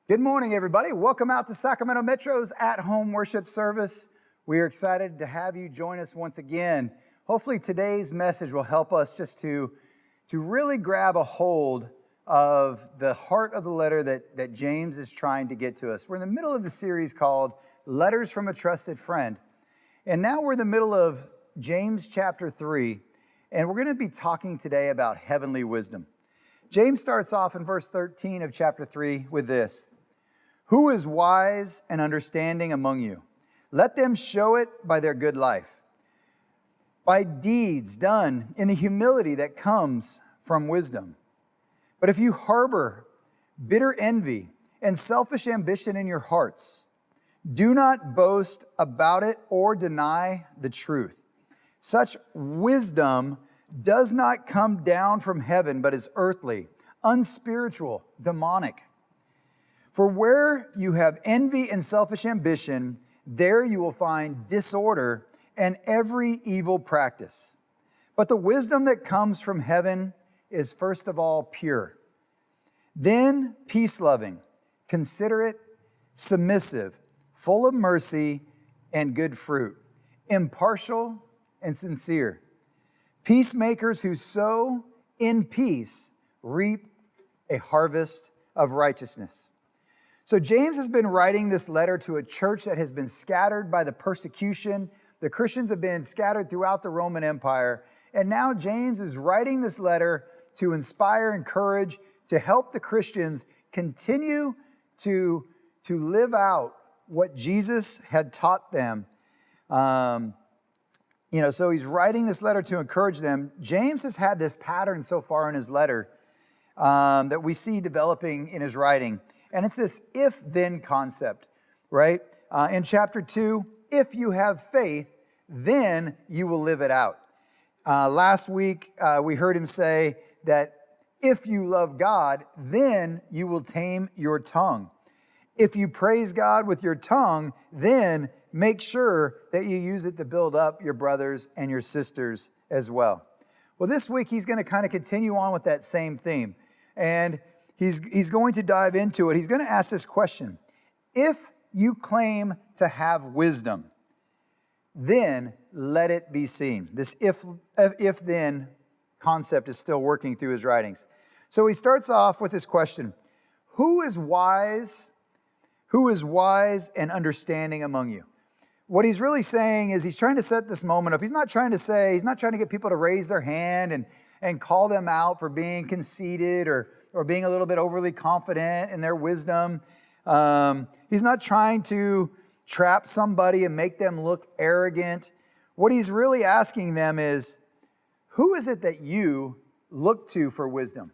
Good morning, everybody. Welcome out to Sac Metro's at-home worship service. We are excited to have you join us once again. Hopefully today's message will help us just to really grab a hold of the heart of the letter that James is trying to get to us. We're in the middle of the series called Letters from a Trusted Friend. And now we're in the middle of James chapter 3, and we're going to be talking today about heavenly wisdom. James starts off in verse 13 of chapter 3 with this: "Who is wise and understanding among you? Let them show it by their good life, by deeds done in the humility that comes from wisdom. But if you harbor bitter envy and selfish ambition in your hearts, do not boast about it or deny the truth. Such wisdom does not come down from heaven, but is earthly, unspiritual, demonic. For where you have envy and selfish ambition, there you will find disorder and every evil practice. But the wisdom that comes from heaven is first of all pure, then peace-loving, considerate, submissive, full of mercy and good fruit, impartial and sincere. Peacemakers who sow in peace reap a harvest of righteousness." So James has been writing this letter to a church that has been scattered by the persecution. The Christians have been scattered throughout the Roman Empire. And now James is writing this letter to inspire, encourage, to help the Christians continue to live out what Jesus had taught them. So he's writing this letter to encourage them. James has had this pattern so far in his letter that we see developing in his writing. And it's this if-then concept, right? In chapter 2, if you have faith, then you will live it out. Last week, we heard him say that if you love God, then you will tame your tongue. If you praise God with your tongue, then make sure that you use it to build up your brothers and your sisters as well. Well, this week, he's going to kind of continue on with that same theme. And he's going to dive into it. He's going to ask this question: if you claim to have wisdom, then let it be seen. This if-then concept is still working through his writings. So he starts off with this question: who is wise? Who is wise and understanding among you? What he's really saying is he's trying to set this moment up. He's not trying to get people to raise their hand and call them out for being conceited or being a little bit overly confident in their wisdom. He's not trying to trap somebody and make them look arrogant. What he's really asking them is, who is it that you look to for wisdom?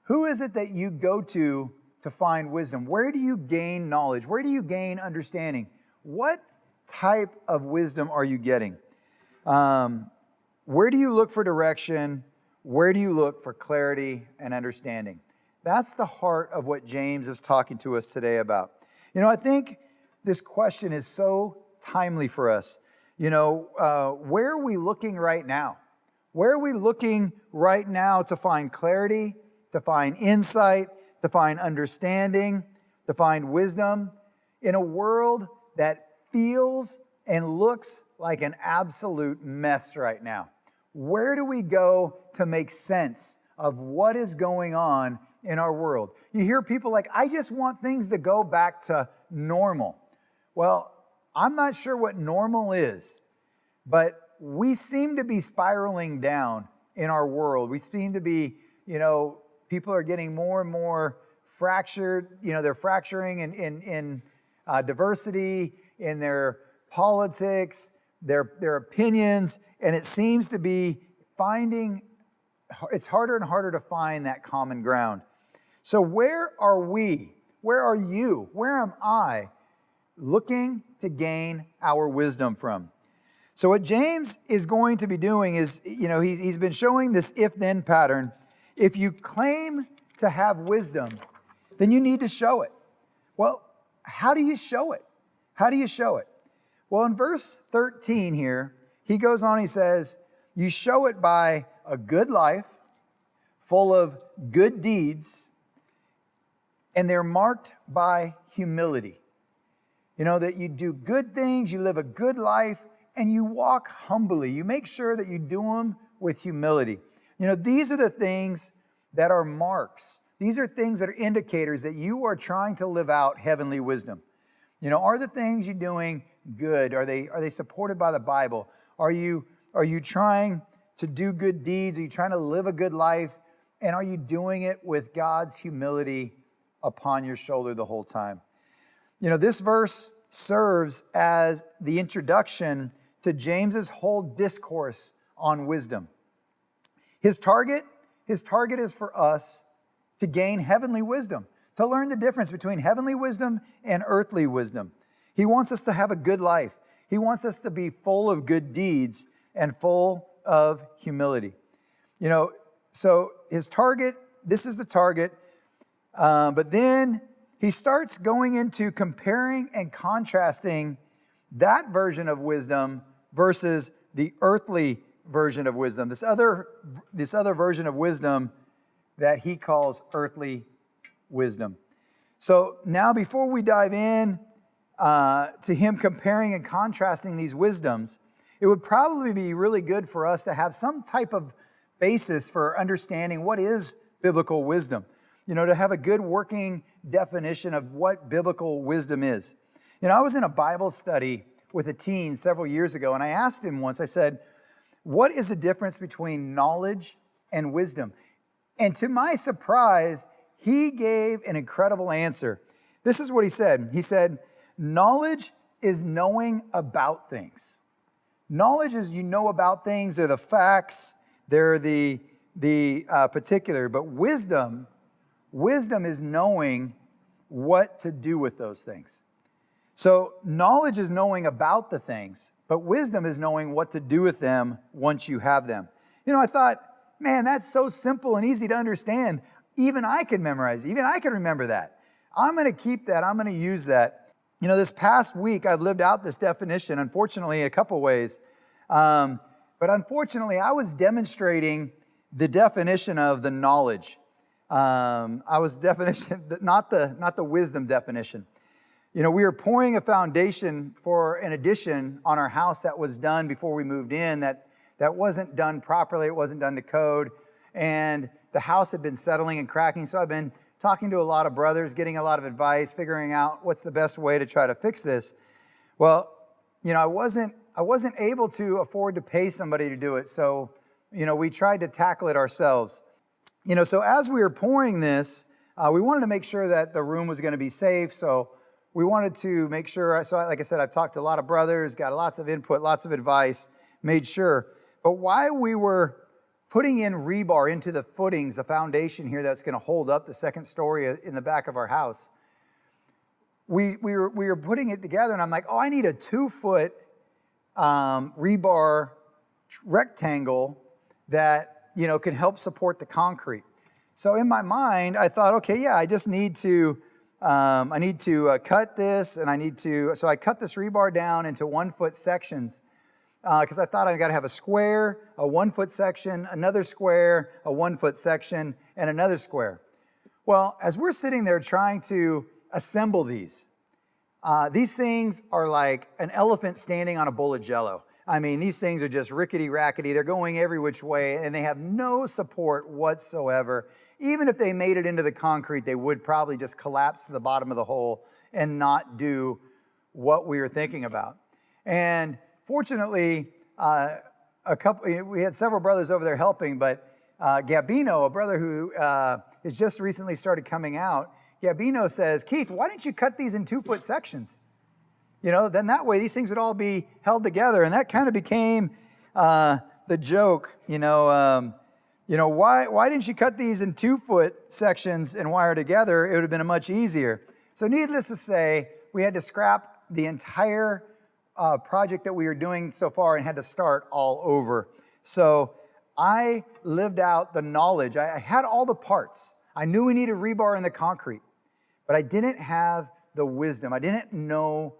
Who is it that you go to find wisdom? Where do you gain knowledge? Where do you gain understanding? What type of wisdom are you getting? Where do you look for direction? Where do you look for clarity and understanding? That's the heart of what James is talking to us today about. I think this question is so timely for us. Where are we looking right now? Where are we looking right now to find clarity, to find insight, to find understanding, to find wisdom in a world that feels and looks like an absolute mess right now? Where do we go to make sense of what is going on in our world? You hear people like, I just want things to go back to normal. Well, I'm not sure what normal is, but we seem to be spiraling down in our world. We seem to be, people are getting more and more fractured. They're fracturing in diversity, in their politics, their opinions, and it seems to be it's harder and harder to find that common ground. So where are we? Where are you? Where am I looking to gain our wisdom from? So what James is going to be doing is, he's been showing this if-then pattern. If you claim to have wisdom, then you need to show it. Well, how do you show it? How do you show it? Well, in verse 13 here, he goes on, he says, you show it by a good life, full of good deeds, and they're marked by humility. You know, that you do good things, you live a good life, and you walk humbly. You make sure that you do them with humility. You know, these are the things that are marks. These are things that are indicators that you are trying to live out heavenly wisdom. You know, are the things you're doing good? Are they supported by the Bible? Are you trying to do good deeds? Are you trying to live a good life? And are you doing it with God's humility upon your shoulder the whole time? You know, this verse serves as the introduction to James's whole discourse on wisdom. His target is for us to gain heavenly wisdom, to learn the difference between heavenly wisdom and earthly wisdom. He wants us to have a good life. He wants us to be full of good deeds and full of humility. You know, so his target, this is the target, but then he starts going into comparing and contrasting that version of wisdom versus the earthly version of wisdom, this other version of wisdom that he calls earthly wisdom. So now before we dive in to him comparing and contrasting these wisdoms, it would probably be really good for us to have some type of basis for understanding what is biblical wisdom. You know, to have a good working definition of what biblical wisdom is. You know, I was in a Bible study with a teen several years ago, and I asked him once, I said, what is the difference between knowledge and wisdom? And to my surprise, he gave an incredible answer. This is what he said. He said, knowledge is knowing about things. Knowledge is you know about things, they're the facts, they're the particular, but wisdom is knowing what to do with those things. So knowledge is knowing about the things, but wisdom is knowing what to do with them once you have them. You know, I thought, man, that's so simple and easy to understand. Even I could memorize, even I could remember that. I'm going to keep that. I'm going to use that. You know, this past week, I've lived out this definition, unfortunately, in a couple ways. But unfortunately, I was demonstrating the definition of the knowledge. I was not the wisdom definition. You know, we were pouring a foundation for an addition on our house that was done before we moved in that wasn't done properly. It wasn't done to code. And the house had been settling and cracking. So I've been talking to a lot of brothers, getting a lot of advice, figuring out what's the best way to try to fix this. Well, you know, I wasn't able to afford to pay somebody to do it. So, you know, we tried to tackle it ourselves. You know, so as we were pouring this, we wanted to make sure that the room was going to be safe. So we wanted to make sure, so like I said, I've talked to a lot of brothers, got lots of input, lots of advice, made sure. But while we were putting in rebar into the footings, the foundation here that's going to hold up the second story in the back of our house, we were putting it together, and I'm like, oh, I need a 2-foot rebar rectangle that, you know, can help support the concrete. So in my mind, I thought, okay, yeah, I just need to, cut this, and so I cut this rebar down into 1-foot sections because I thought I got to have a square, a 1-foot section, another square, a 1-foot section, and another square. Well, as we're sitting there trying to assemble these things are like an elephant standing on a bowl of Jell-O. I mean, these things are just rickety-rackety. They're going every which way, and they have no support whatsoever. Even if they made it into the concrete, they would probably just collapse to the bottom of the hole and not do what we were thinking about. And fortunately, we had several brothers over there helping, but Gabino, a brother who has just recently started coming out, Gabino says, Keith, why didn't you cut these in 2-foot sections? You know, then that way these things would all be held together. And that kind of became the joke, why didn't you cut these in 2-foot sections and wire together? It would have been much easier. So needless to say, we had to scrap the entire project that we were doing so far and had to start all over. So I lived out the knowledge. I had all the parts. I knew we needed rebar in the concrete, but I didn't have the wisdom. I didn't know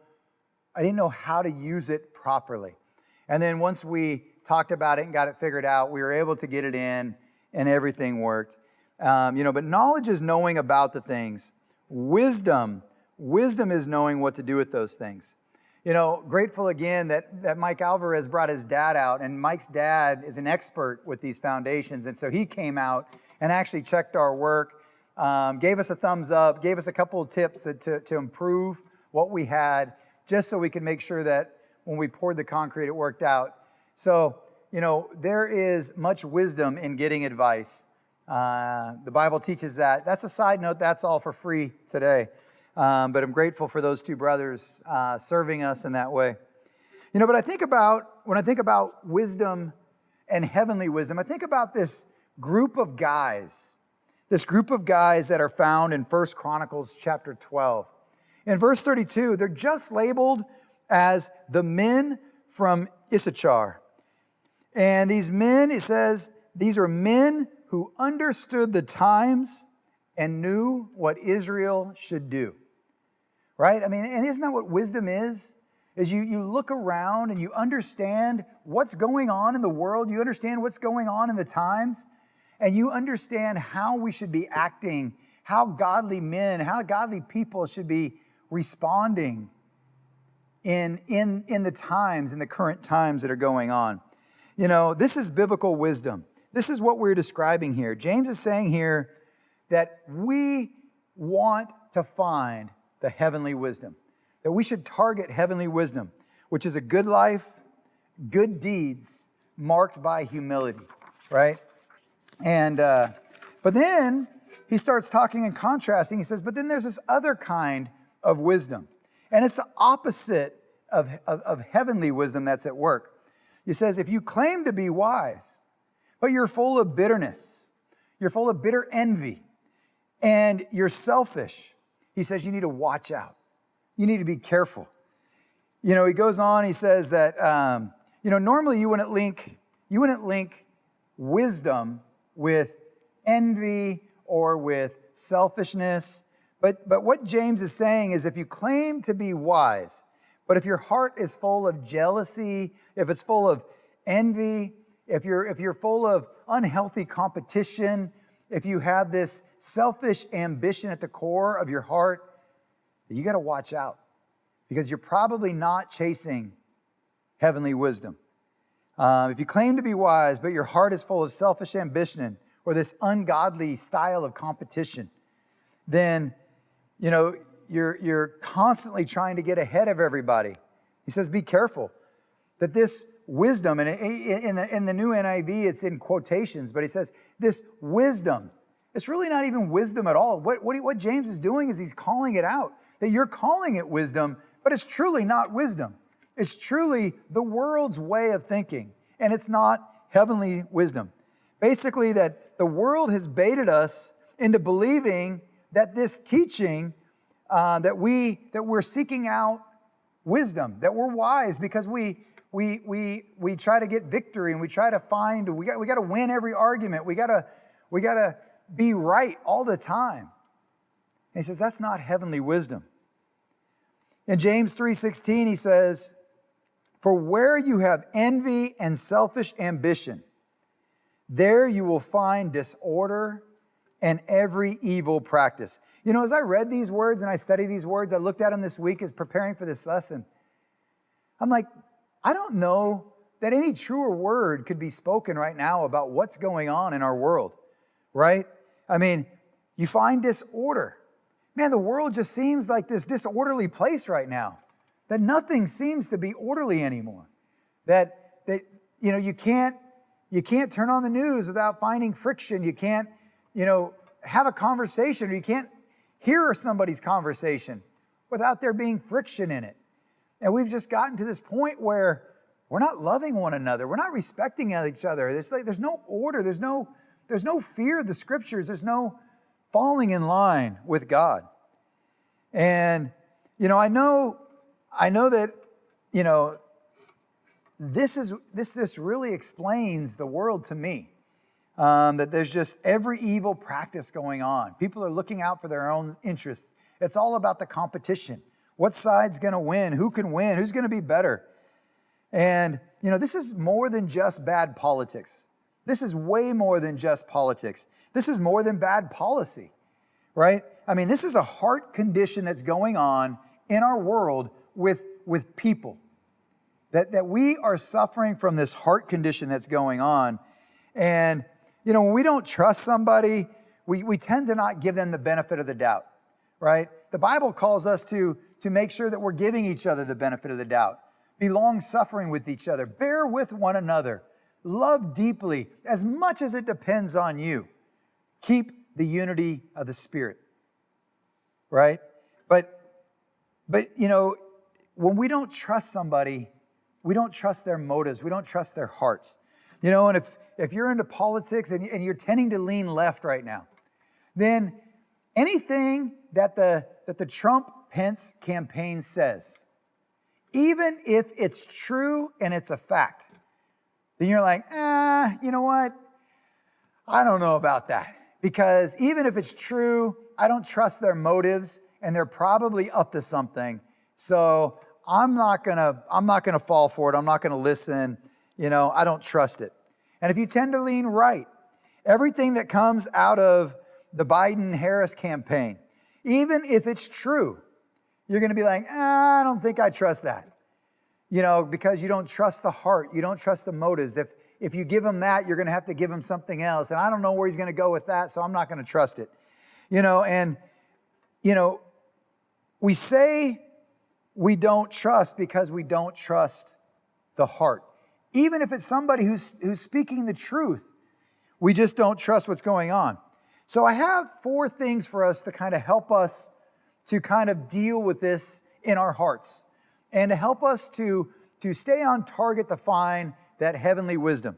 how to use it properly. And then once we talked about it and got it figured out, we were able to get it in and everything worked. But knowledge is knowing about the things. wisdom. Wisdom is knowing what to do with those things. Grateful again that Mike Alvarez brought his dad out, and Mike's dad is an expert with these foundations. And so he came out and actually checked our work, gave us a thumbs up, gave us a couple of tips to improve what we had, just so we could make sure that when we poured the concrete, it worked out. So, there is much wisdom in getting advice. The Bible teaches that. That's a side note. That's all for free today. But I'm grateful for those two brothers serving us in that way. But when I think about wisdom and heavenly wisdom, I think about this group of guys that are found in 1 Chronicles chapter 12. In verse 32, they're just labeled as the men from Issachar. And these men, it says, these are men who understood the times and knew what Israel should do. Right? And isn't that what wisdom is? Is you look around and you understand what's going on in the world, you understand what's going on in the times, and you understand how we should be acting, how godly men, how godly people should be responding in the times, in the current times that are going on. This is biblical wisdom. This is what we're describing here. James is saying here that we want to find the heavenly wisdom, that we should target heavenly wisdom, which is a good life, good deeds marked by humility, right? And but then he starts talking and contrasting. He says, but then there's this other kind of wisdom, and it's the opposite of heavenly wisdom that's at work. He says, if you claim to be wise, but you're full of bitterness, you're full of bitter envy, and you're selfish, he says you need to watch out. You need to be careful. He goes on, he says that, normally you wouldn't link wisdom with envy or with selfishness. But what James is saying is if you claim to be wise, but if your heart is full of jealousy, if it's full of envy, if you're full of unhealthy competition, if you have this selfish ambition at the core of your heart, you got to watch out, because you're probably not chasing heavenly wisdom. If you claim to be wise, but your heart is full of selfish ambition or this ungodly style of competition, then you're constantly trying to get ahead of everybody. He says, be careful that this wisdom, and in the new NIV, it's in quotations, but he says, this wisdom, it's really not even wisdom at all. What James is doing is he's calling it out, that you're calling it wisdom, but it's truly not wisdom. It's truly the world's way of thinking, and it's not heavenly wisdom. Basically, that the world has baited us into believing that this teaching, that we're seeking out wisdom, that we're wise because we try to get victory, and we try to find, we got to win every argument. We got to be right all the time. And he says that's not heavenly wisdom. In James 3:16, he says, for where you have envy and selfish ambition, there you will find disorder and every evil practice. As I read these words and I studied these words, I looked at them this week as preparing for this lesson. I'm like, I don't know that any truer word could be spoken right now about what's going on in our world, right? You find disorder. Man, the world just seems like this disorderly place right now, that nothing seems to be orderly anymore. That you can't turn on the news without finding friction. You can't, have a conversation, or you can't hear somebody's conversation without there being friction in it. And we've just gotten to this point where we're not loving one another. We're not respecting each other. There's no order. There's no fear of the scriptures. There's no falling in line with God. And, I know that, this really explains the world to me. That there's just every evil practice going on. People are looking out for their own interests. It's all about the competition. What side's going to win? Who can win? Who's going to be better? And, this is more than just bad politics. This is way more than just politics. This is more than bad policy, right? I mean, this is a heart condition that's going on in our world with people. That we are suffering from this heart condition that's going on. And, when we don't trust somebody, we tend to not give them the benefit of the doubt, right? The Bible calls us to make sure that we're giving each other the benefit of the doubt. Be long-suffering with each other. Bear with one another. Love deeply, as much as it depends on you. Keep the unity of the Spirit, right? But when we don't trust somebody, we don't trust their motives. We don't trust their hearts. And if you're into politics and you're tending to lean left right now, then anything that the Trump-Pence campaign says, even if it's true and it's a fact, then you're like, you know what? I don't know about that. Because even if it's true, I don't trust their motives, and they're probably up to something. So I'm not gonna fall for it. I'm not gonna listen. I don't trust it. And if you tend to lean right, everything that comes out of the Biden-Harris campaign, even if it's true, you're gonna be like, I don't think I trust that. Because you don't trust the heart. You don't trust the motives. If you give him that, you're going to have to give him something else. And I don't know where he's going to go with that, so I'm not going to trust it. We say we don't trust because we don't trust the heart. Even if it's somebody who's speaking the truth, we just don't trust what's going on. So I have 4 things for us to kind of help us to kind of deal with this in our hearts and to help us to stay on target to find that heavenly wisdom.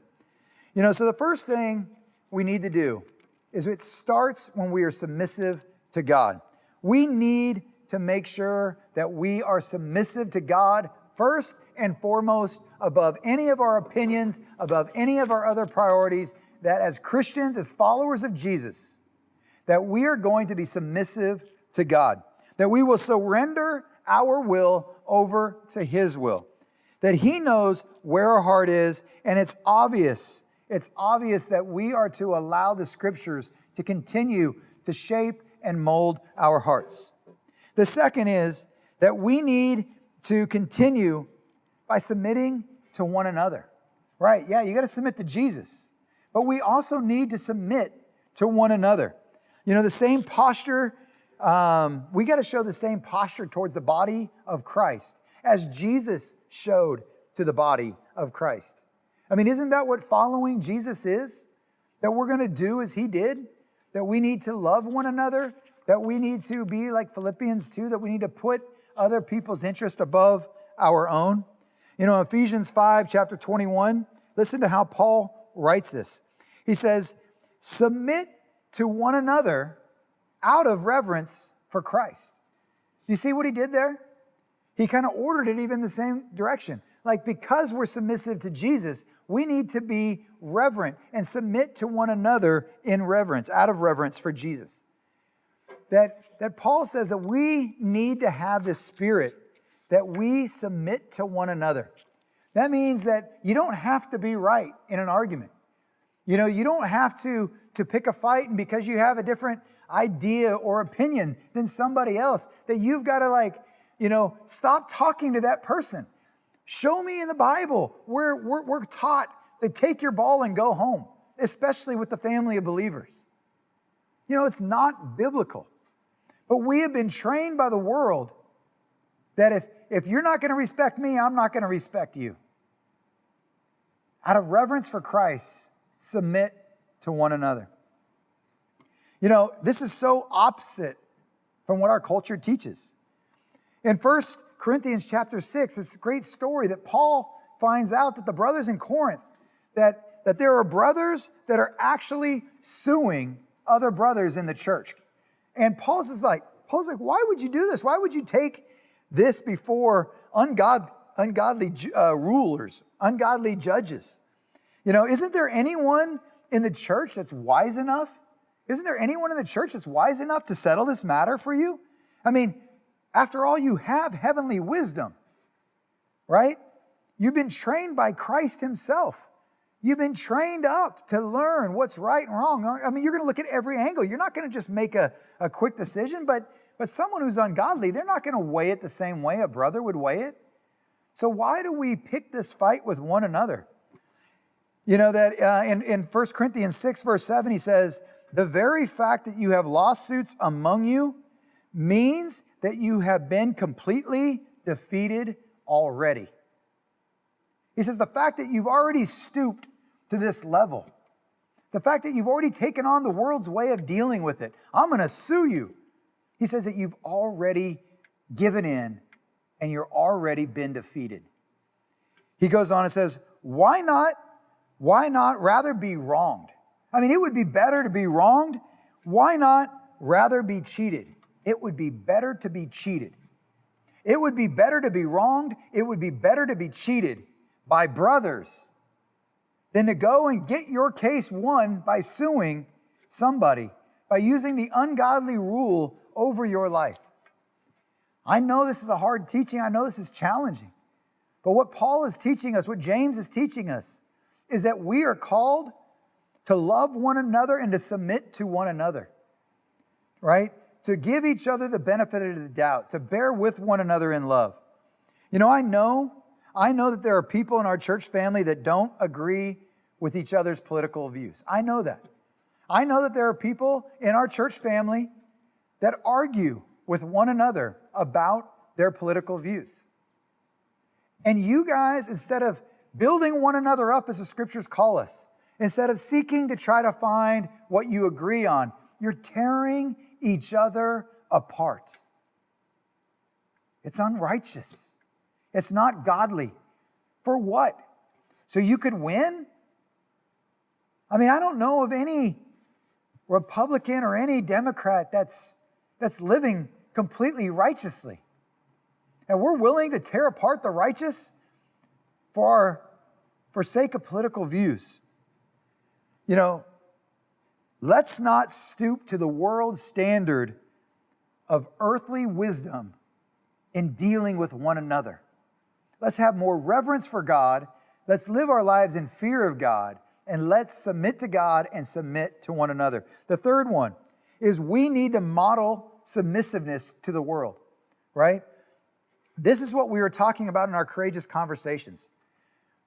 So the first thing we need to do is it starts when we are submissive to God. We need to make sure that we are submissive to God first and foremost, above any of our opinions, above any of our other priorities, that as Christians, as followers of Jesus, that we are going to be submissive to God, that we will surrender our will over to His will, that He knows where our heart is, and it's obvious that we are to allow the Scriptures to continue to shape and mold our hearts. The second is that we need to continue by submitting to one another. Right, yeah, you got to submit to Jesus, but we also need to submit to one another. The same posture, we got to show the same posture towards the body of Christ as Jesus showed to the body of Christ. I mean, isn't that what following Jesus is? That we're going to do as He did? That we need to love one another? That we need to be like Philippians 2, that we need to put other people's interest above our own? Ephesians 5, chapter 21, listen to how Paul writes this. He says, submit to one another out of reverence for Christ. You see what he did there? He kind of ordered it even the same direction. Like, because we're submissive to Jesus, we need to be reverent and submit to one another in reverence, out of reverence for Jesus. That Paul says that we need to have this spirit that we submit to one another. That means that you don't have to be right in an argument. You don't have to pick a fight, and because you have a different idea or opinion than somebody else, that you've got to stop talking to that person. Show me in the Bible where we're taught to take your ball and go home, especially with the family of believers. It's not biblical. But we have been trained by the world that if you're not going to respect me, I'm not going to respect you. Out of reverence for Christ, submit to one another. This is so opposite from what our culture teaches. In 1 Corinthians chapter 6, it's a great story that Paul finds out that the brothers in Corinth, that there are brothers that are actually suing other brothers in the church. And Paul's like, why would you do this? Why would you take this before ungodly rulers, ungodly judges? Isn't there anyone in the church that's wise enough? Isn't there anyone in the church that's wise enough to settle this matter for you? I mean, after all, you have heavenly wisdom, right? You've been trained by Christ Himself. You've been trained up to learn what's right and wrong. I mean, you're going to look at every angle. You're not going to just make a quick decision, but someone who's ungodly, they're not going to weigh it the same way a brother would weigh it. So why do we pick this fight with one another? You know that in 1 Corinthians 6, verse 7, he says, the very fact that you have lawsuits among you means that you have been completely defeated already. He says the fact that you've already stooped to this level, the fact that you've already taken on the world's way of dealing with it, I'm going to sue you. He says that you've already given in and you're already been defeated. He goes on and says, why not rather be wronged? I mean, it would be better to be wronged. Why not rather be cheated? It would be better to be cheated. It would be better to be wronged. It would be better to be cheated by brothers than to go and get your case won by suing somebody, by using the ungodly rule over your life. I know this is a hard teaching. I know this is challenging. But what Paul is teaching us, what James is teaching us, is that we are called to love one another and to submit to one another, right? To give each other the benefit of the doubt, to bear with one another in love. You know, I know that there are people in our church family that don't agree with each other's political views. I know that. I know that there are people in our church family that argue with one another about their political views. And you guys, instead of building one another up as the scriptures call us, instead of seeking to try to find what you agree on, you're tearing each other apart. It's unrighteous. It's not godly. For what? So you could win? I mean, I don't know of any Republican or any Democrat that's living completely righteously. And we're willing to tear apart the righteous for sake of political views. You know, let's not stoop to the world's standard of earthly wisdom in dealing with one another. Let's have more reverence for God. Let's live our lives in fear of God. And let's submit to God and submit to one another. The third one is we need to model submissiveness to the world, right? This is what we were talking about in our courageous conversations.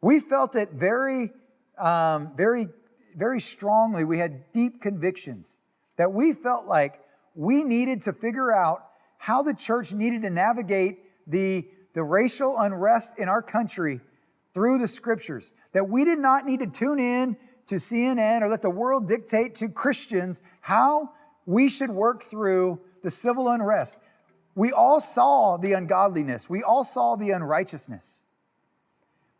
We felt it very strongly. We had deep convictions that we felt like we needed to figure out how the church needed to navigate the racial unrest in our country through the scriptures. That we did not need to tune in to CNN or let the world dictate to Christians how we should work through the civil unrest. We all saw the ungodliness. We all saw the unrighteousness.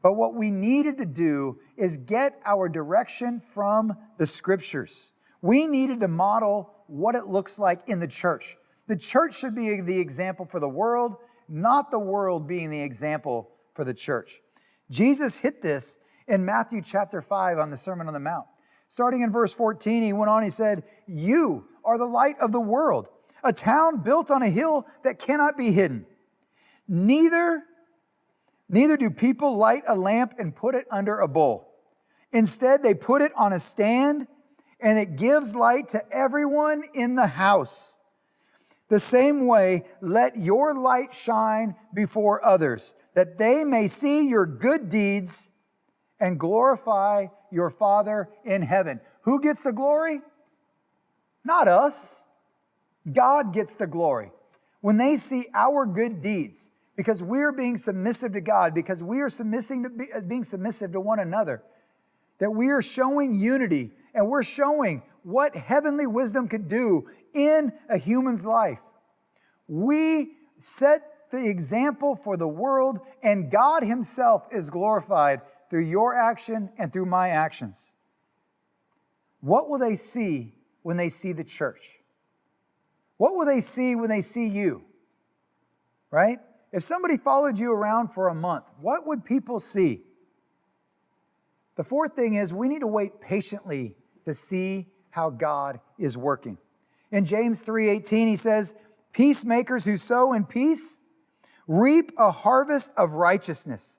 But what we needed to do is get our direction from the scriptures. We needed to model what it looks like in the church. The church should be the example for the world, not the world being the example for the church. Jesus hit this in Matthew chapter 5 on the Sermon on the Mount. Starting in verse 14, he went on, he said, "You are the light of the world, a town built on a hill that cannot be hidden. Neither do people light a lamp and put it under a bowl. Instead, they put it on a stand, and it gives light to everyone in the house. The same way, let your light shine before others, that they may see your good deeds and glorify your Father in heaven." Who gets the glory? Not us. God gets the glory. When they see our good deeds, because we're being submissive to God, because we are being submissive to one another, that we are showing unity and we're showing what heavenly wisdom could do in a human's life. We set the example for the world, and God Himself is glorified through your action and through my actions. What will they see when they see the church? What will they see when they see you? Right? If somebody followed you around for a month, what would people see? The fourth thing is we need to wait patiently to see how God is working. In James 3:18, he says, "Peacemakers who sow in peace reap a harvest of righteousness."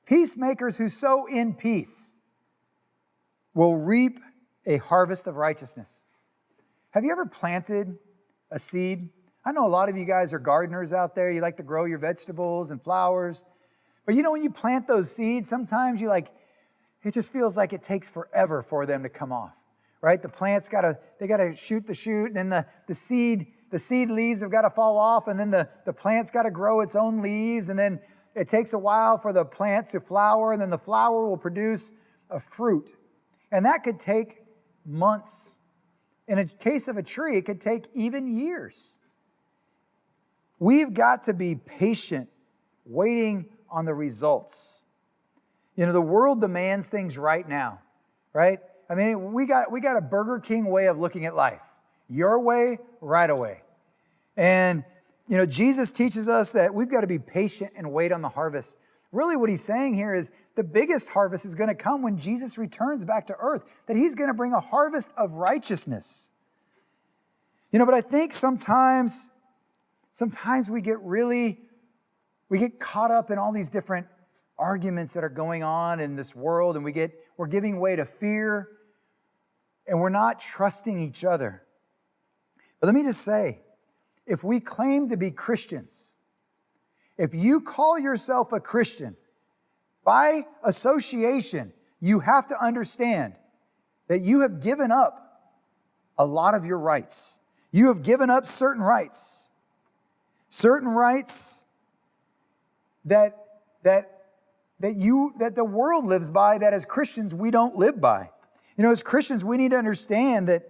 Peacemakers who sow in peace. will reap a harvest of righteousness. Have you ever planted a seed? I know a lot of you guys are gardeners out there. You like to grow your vegetables and flowers. But you know, when you plant those seeds, sometimes it just feels like it takes forever for them to come off, right? The plants they gotta shoot the shoot, and then the seed leaves have got to fall off, and then the plant's got to grow its own leaves, and then it takes a while for the plant to flower, and then the flower will produce a fruit. And that could take months. In a case of a tree, it could take even years. We've got to be patient, waiting on the results. You know, the world demands things right now, right? I mean, we got a Burger King way of looking at life. Your way, right away. And, you know, Jesus teaches us that we've got to be patient and wait on the harvest. Really what he's saying here is the biggest harvest is going to come when Jesus returns back to earth, that he's going to bring a harvest of righteousness. You know, but I think sometimes we get caught up in all these different arguments that are going on in this world, and we're giving way to fear, and we're not trusting each other. But let me just say, if we claim to be Christians, if you call yourself a Christian, by association, you have to understand that you have given up a lot of your rights. You have given up certain rights that the world lives by, that as Christians we don't live by. You know, as Christians, we need to understand that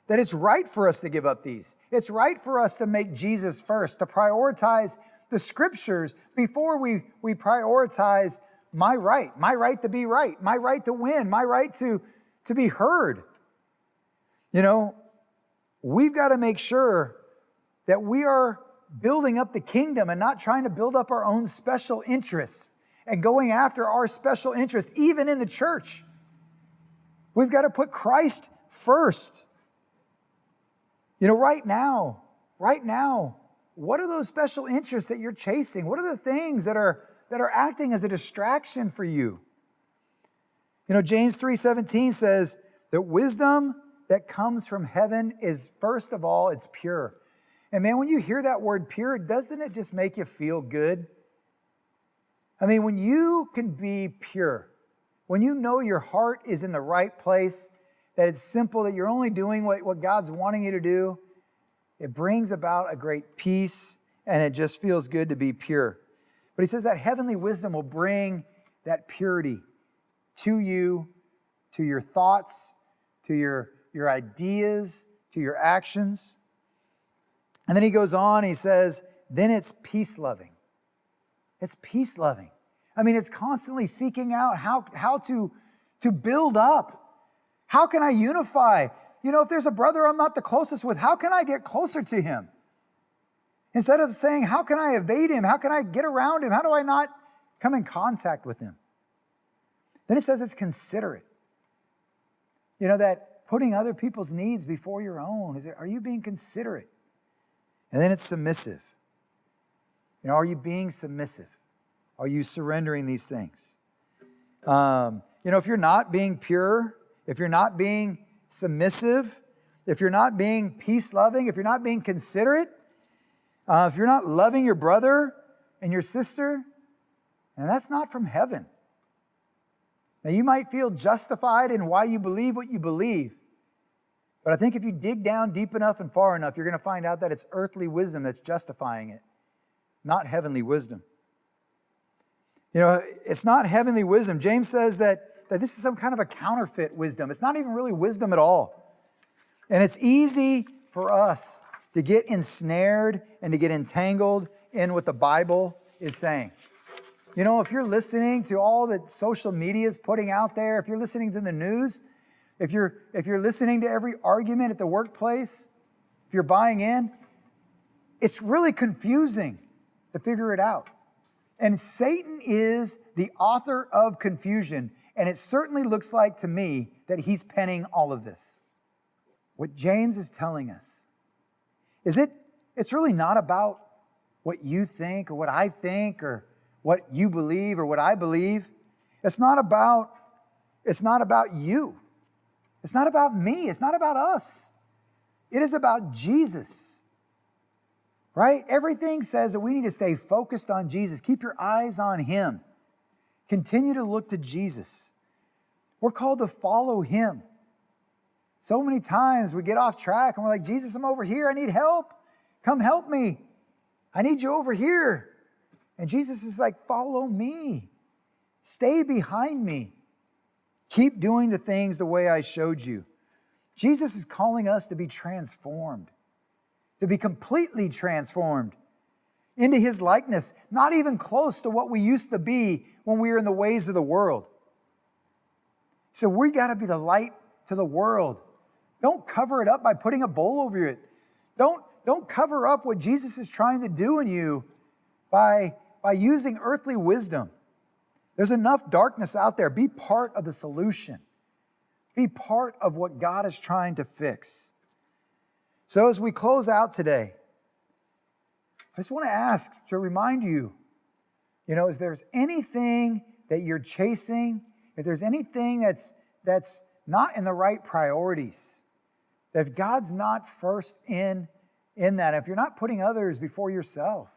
it's right for us to give up these. It's right for us to make Jesus first, to prioritize the Scriptures before we prioritize my right to be right, my right to win, my right to be heard. You know, we've got to make sure that we are building up the kingdom and not trying to build up our own special interests and going after our special interest, even in the church. We've got to put Christ first. You know, right now, what are those special interests that you're chasing? What are the things that are acting as a distraction for you? You know, James 3:17 says that wisdom that comes from heaven is, first of all, it's pure. And man, when you hear that word pure, doesn't it just make you feel good? I mean, when you can be pure, when you know your heart is in the right place, that it's simple, that you're only doing what God's wanting you to do, it brings about a great peace, and it just feels good to be pure. But he says that heavenly wisdom will bring that purity to you, to your thoughts, to your ideas, to your actions. And then he goes on, he says, then it's peace-loving. It's peace-loving. I mean, it's constantly seeking out how to build up. How can I unify? You know, if there's a brother I'm not the closest with, how can I get closer to him? Instead of saying, how can I evade him? How can I get around him? How do I not come in contact with him? Then it says it's considerate. You know, that putting other people's needs before your own. Are you being considerate? And then it's submissive. You know, are you being submissive? Are you surrendering these things? You know, if you're not being pure, if you're not being submissive, if you're not being peace-loving, if you're not being considerate, if you're not loving your brother and your sister, and that's not from heaven. Now, you might feel justified in why you believe what you believe, but I think if you dig down deep enough and far enough, you're going to find out that it's earthly wisdom that's justifying it, not heavenly wisdom. You know, it's not heavenly wisdom. James says that this is some kind of a counterfeit wisdom. It's not even really wisdom at all. And it's easy for us to get ensnared and to get entangled in what the Bible is saying. You know, if you're listening to all that social media is putting out there, if you're listening to the news, if you're listening to every argument at the workplace, if you're buying in, it's really confusing to figure it out. And Satan is the author of confusion, and it certainly looks like to me that he's penning all of this. What James is telling us is it's really not about what you think or what I think or what you believe or what I believe. It's not about you. It's not about me. It's not about us. It is about Jesus. Right? Everything says that we need to stay focused on Jesus. Keep your eyes on Him. Continue to look to Jesus. We're called to follow Him. So many times we get off track and we're like, Jesus, I'm over here. I need help. Come help me. I need you over here. And Jesus is like, follow me. Stay behind me. Keep doing the things the way I showed you. Jesus is calling us to be transformed, to be completely transformed into His likeness, not even close to what we used to be when we were in the ways of the world. So we got to be the light to the world. Don't cover it up by putting a bowl over it. Don't cover up what Jesus is trying to do in you by using earthly wisdom. There's enough darkness out there. Be part of the solution. Be part of what God is trying to fix. So as we close out today, I just want to ask to remind you, if there's anything that you're chasing, if there's anything that's not in the right priorities, that if God's not first in that, if you're not putting others before yourself,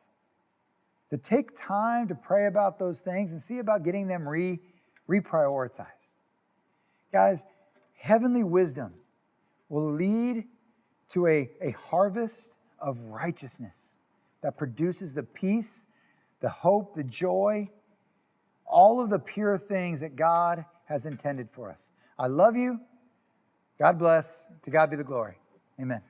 to take time to pray about those things and see about getting them reprioritized. Guys, heavenly wisdom will lead to a harvest of righteousness that produces the peace, the hope, the joy, all of the pure things that God has intended for us. I love you. God bless. To God be the glory. Amen.